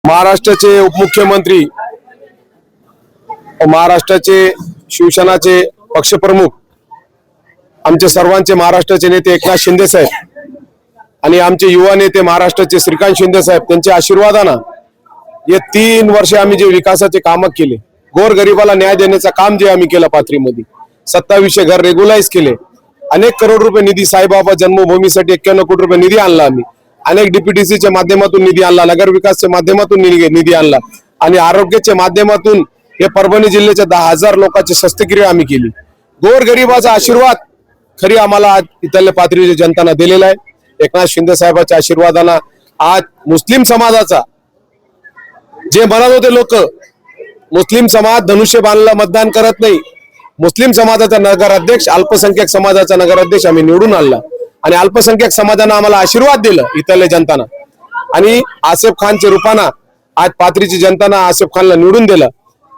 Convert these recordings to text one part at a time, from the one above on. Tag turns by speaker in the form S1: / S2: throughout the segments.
S1: महाराष्ट्राचे उपमुख्यमंत्री, महाराष्ट्राचे शिवसेनाचे पक्षप्रमुख, आमचे सर्वांचे महाराष्ट्राचे नेते एकनाथ शिंदे साहेब आणि आमचे युवा नेते महाराष्ट्राचे श्रीकांत शिंदे साहेब, त्यांच्या आशीर्वादानं हे 3 वर्ष आम्ही जे विकासाचे काम केले, गोरगरिबाला न्याय देण्याचं काम जे आम्ही केलं, पाथरीमध्ये 2700 घर रेग्युलाइज केले, अनेक करोड रुपये निधी, साईबाबा जन्मभूमीसाठी 91 कोटी रुपये निधी आणला आम्ही, अनेक डीपीटीसीच्या माध्यमातून निधी आणला, नगर विकासच्या माध्यमातून निधी आणला आणि आरोग्याच्या माध्यमातून हे परभणी जिल्ह्याच्या 10,000 लोकांची शस्त्रक्रिया आम्ही केली। गोरगरिबाचा आशीर्वाद खरी आम्हाला आज इथल्या पाथरीच्या जनताना दिलेला आहे। एकनाथ शिंदे साहेबांच्या आशीर्वादानं आज मुस्लिम समाजाचा, जे म्हणत होते लोक मुस्लिम समाज धनुष्यबाणला मतदान करत नाही, मुस्लिम समाजाचा नगराध्यक्ष, अल्पसंख्याक समाजाचा नगराध्यक्ष आम्ही निवडून आणला आणि अल्पसंख्याक समाजानं आम्हाला आशीर्वाद दिला इथल्या जनताना आणि आसिफ खानच्या रूपानं आज पाथरीची जनतानं आसिफ खानला निवडून दिलं।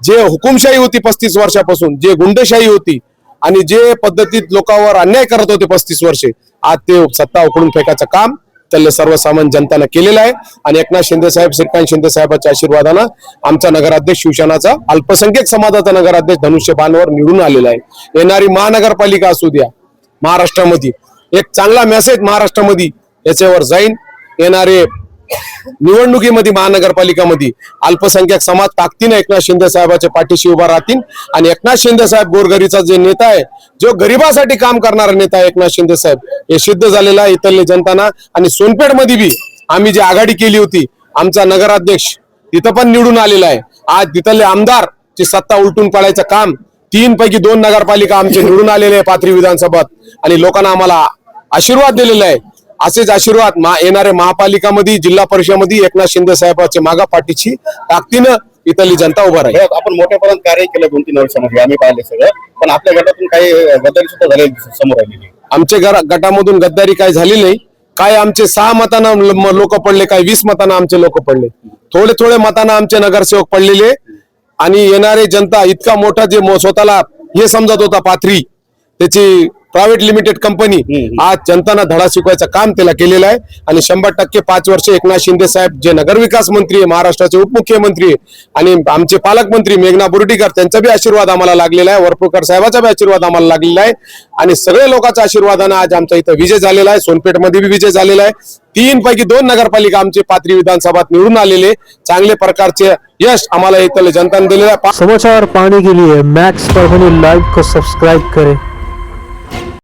S1: जे हुकुमशाही होती 35 वर्षापासून, जे गुंडशाही होती आणि जे पद्धतीत लोकांवर अन्याय करत होते 35 वर्षे, आज ते सत्ता उखडून फेकायचं काम त्याला सर्वसामान्य जनतानं केलेलं आहे आणि एकनाथ शिंदे साहेब, श्रीकांत शिंदे साहेबांच्या आशीर्वादानं आमचा नगराध्यक्ष शिवसेनाचा अल्पसंख्याक समाजाचा नगराध्यक्ष धनुष्यबाणवर निवडून आलेला आहे। येणारी महानगरपालिका असू द्या, महाराष्ट्रामध्ये एक चांगला मेसेज महाराष्ट्रामध्ये याच्यावर जाईन। येणारे निवडणुकीमध्ये महानगरपालिकामध्ये अल्पसंख्याक समाज ताकदीने एकनाथ शिंदे साहेबांच्या पाठीशी उभा राहतील आणि एकनाथ शिंदे साहेब गोरगरीचा जे नेता आहे, जो गरिबासाठी काम करणारा नेता आहे एकनाथ शिंदे साहेब, हे सिद्ध झालेला आहे इथल्या जनताना। आणि सोनपेठ मध्ये बी आम्ही जी आघाडी केली होती, आमचा नगराध्यक्ष तिथं पण निवडून आलेला आहे। आज तिथले आमदार ची सत्ता उलटून पाडायचं काम, 3 पैकी 2 नगरपालिका आमचे निवडून आलेले आहे पाथरी विधानसभात आणि लोकांना आम्हाला आशीर्वाद दिलेला आहे। असेच आशीर्वाद येणाऱ्या महापालिकामध्ये, जिल्हा परिषदेमध्ये एकनाथ शिंदे साहेबांच्या मागा पाठीची ताकदीनं इथली जनता उभा राहील।
S2: आपण मोठेपणात कार्य केलं 2-3 वर्षामध्ये, आम्ही पाहिले सगळं, पण आपल्या गटातून काही गद्दारी सुद्धा झाले समोर आलेली।
S1: आमच्या गटामधून गद्दारी काय झाली नाही, काय आमचे 6 मतांना लोक पडले, काय 20 मतांना आमचे लोक पडले, थोडे मतांना आमचे नगरसेवक पडलेले आणि येणारे जनता इतका मोठा जे स्वतःला हे समजत होता पाथरी त्याची प्रायव्हेट लिमिटेड कंपनी, आज जनताना धडा शिकवायचं काम त्याला केलेलं आहे आणि 100% 5 वर्ष एकनाथ शिंदे साहेब जे नगरविकास मंत्री आहे, महाराष्ट्राचे उपमुख्यमंत्री आहे आणि आमचे पालकमंत्री मेघना बोर्डीकर, त्यांचा बी आशीर्वाद आम्हाला लागलेला आहे, वरपुरकर साहेबांचा बी आशीर्वाद आम्हाला लागलेला आहे आणि सगळे लोकांच्या आशीर्वादानं आज आमचा इथं विजय झालेला आहे। सोनपेठ मध्ये बी विजय झालेला आहे। 3 पैकी 2 नगरपालिका आमचे पाथरी विधानसभात निवडून आलेले चांगले प्रकारचे यश आम्हाला इथल्या जनताने दिलेलं आहे।
S3: समाचार पाने के लिए मैक्स परभणी लाइव को सब्सक्राइब करें।